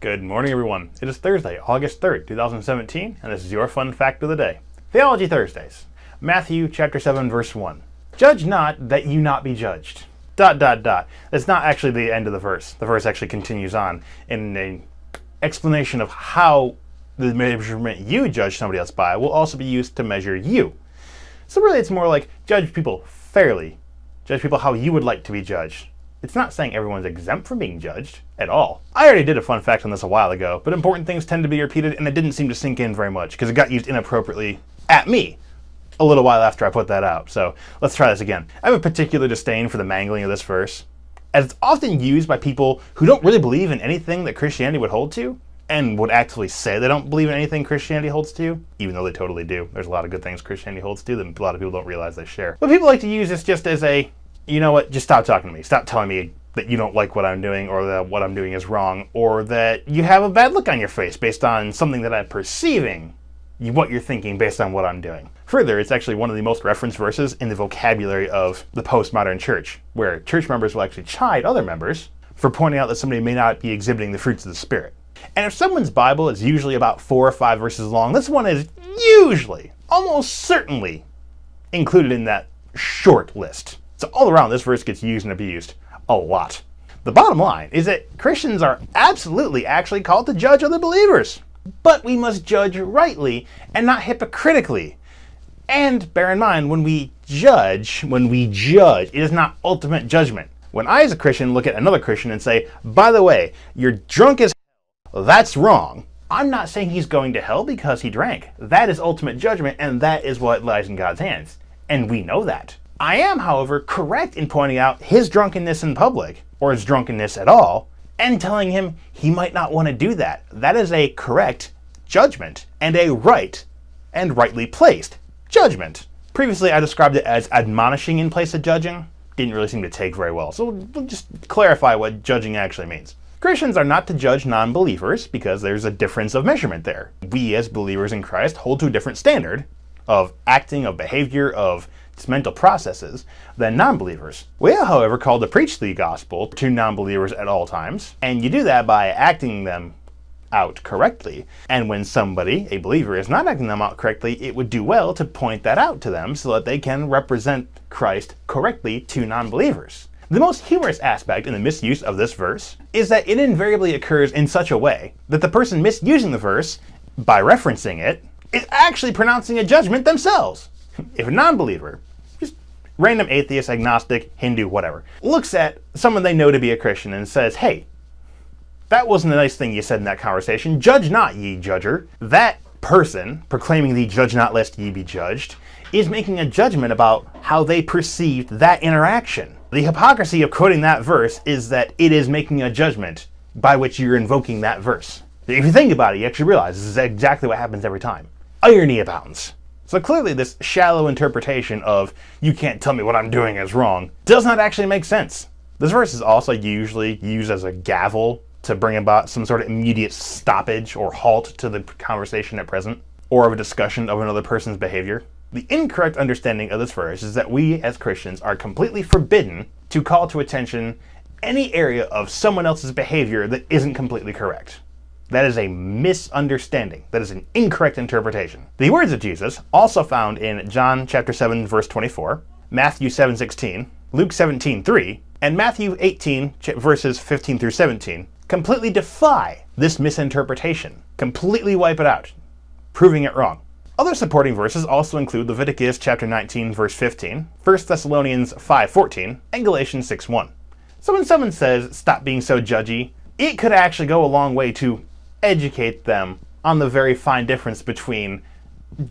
Good morning, everyone. It is Thursday, August 3rd, 2017, and this is your fun fact of the day. Theology Thursdays. Matthew chapter 7, verse 1. Judge not, that you not be judged. ... That's not actually the end of the verse. The verse actually continues on in an explanation of how the measurement you judge somebody else by will also be used to measure you. So really it's more like judge people fairly. Judge people how you would like to be judged. It's not saying everyone's exempt from being judged at all. I already did a fun fact on this a while ago, but important things tend to be repeated and it didn't seem to sink in very much because it got used inappropriately at me a little while after I put that out. So let's try this again. I have a particular disdain for the mangling of this verse, as it's often used by people who don't really believe in anything that Christianity would hold to, and would actually say they don't believe in anything Christianity holds to, even though they totally do. There's a lot of good things Christianity holds to that a lot of people don't realize they share. But people like to use this just as a, you know what, just stop talking to me. Stop telling me that you don't like what I'm doing, or that what I'm doing is wrong, or that you have a bad look on your face based on something that I'm perceiving what you're thinking based on what I'm doing. Further, it's actually one of the most referenced verses in the vocabulary of the postmodern church, where church members will actually chide other members for pointing out that somebody may not be exhibiting the fruits of the Spirit. And if someone's Bible is usually about 4 or 5 verses long, this one is usually, almost certainly, included in that short list. So all around, this verse gets used and abused a lot. The bottom line is that Christians are absolutely actually called to judge other believers. But we must judge rightly and not hypocritically. And bear in mind, when we judge, it is not ultimate judgment. When I as a Christian look at another Christian and say, by the way, you're drunk as hell, that's wrong, I'm not saying he's going to hell because he drank. That is ultimate judgment, and that is what lies in God's hands. And we know that. I am, however, correct in pointing out his drunkenness in public, or his drunkenness at all, and telling him he might not want to do that. That is a correct judgment, and a right and rightly placed judgment. Previously, I described it as admonishing in place of judging. Didn't really seem to take very well, so we'll just clarify what judging actually means. Christians are not to judge non-believers because there's a difference of measurement there. We as believers in Christ hold to a different standard of acting, of behavior, of mental processes than non-believers. We are, however, called to preach the gospel to non-believers at all times, and you do that by acting them out correctly. And when somebody, a believer, is not acting them out correctly, it would do well to point that out to them so that they can represent Christ correctly to non-believers. The most humorous aspect in the misuse of this verse is that it invariably occurs in such a way that the person misusing the verse, by referencing it, is actually pronouncing a judgment themselves. If a non-believer, just random atheist, agnostic, Hindu, whatever, looks at someone they know to be a Christian and says, hey, that wasn't a nice thing you said in that conversation, judge not, ye judger. That person, proclaiming the judge not lest ye be judged, is making a judgment about how they perceived that interaction. The hypocrisy of quoting that verse is that it is making a judgment by which you're invoking that verse. If you think about it, you actually realize this is exactly what happens every time. Irony abounds. So clearly this shallow interpretation of, you can't tell me what I'm doing is wrong, does not actually make sense. This verse is also usually used as a gavel to bring about some sort of immediate stoppage or halt to the conversation at present, or of a discussion of another person's behavior. The incorrect understanding of this verse is that we as Christians are completely forbidden to call to attention any area of someone else's behavior that isn't completely correct. That is a misunderstanding. That is an incorrect interpretation. The words of Jesus, also found in John chapter 7, verse 24, Matthew 7:16, Luke 17:3, and Matthew 18, verses 15 through 17, completely defy this misinterpretation. Completely wipe it out, proving it wrong. Other supporting verses also include Leviticus chapter 19, verse 15, 1 Thessalonians 5:14, and Galatians 6:1. So when someone says, stop being so judgy, it could actually go a long way to educate them on the very fine difference between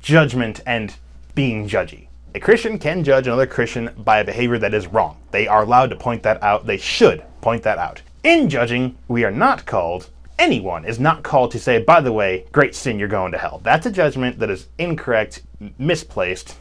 judgment and being judgy. A Christian can judge another Christian by a behavior that is wrong. They are allowed to point that out. They should point that out. In judging, we are not called, anyone is not called to say, by the way, great sin, you're going to hell. That's a judgment that is incorrect, misplaced,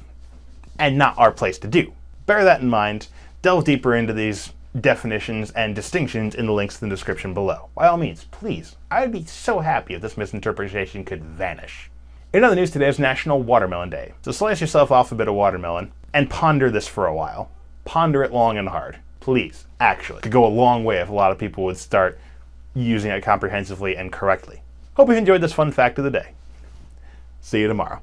and not our place to do. Bear that in mind. Delve deeper into these definitions and distinctions in the links in the description below. By all means, please. I would be so happy if this misinterpretation could vanish. In other news, today is National Watermelon Day. So slice yourself off a bit of watermelon and ponder this for a while. Ponder it long and hard. Please, actually. It could go a long way if a lot of people would start using it comprehensively and correctly. Hope you enjoyed this fun fact of the day. See you tomorrow.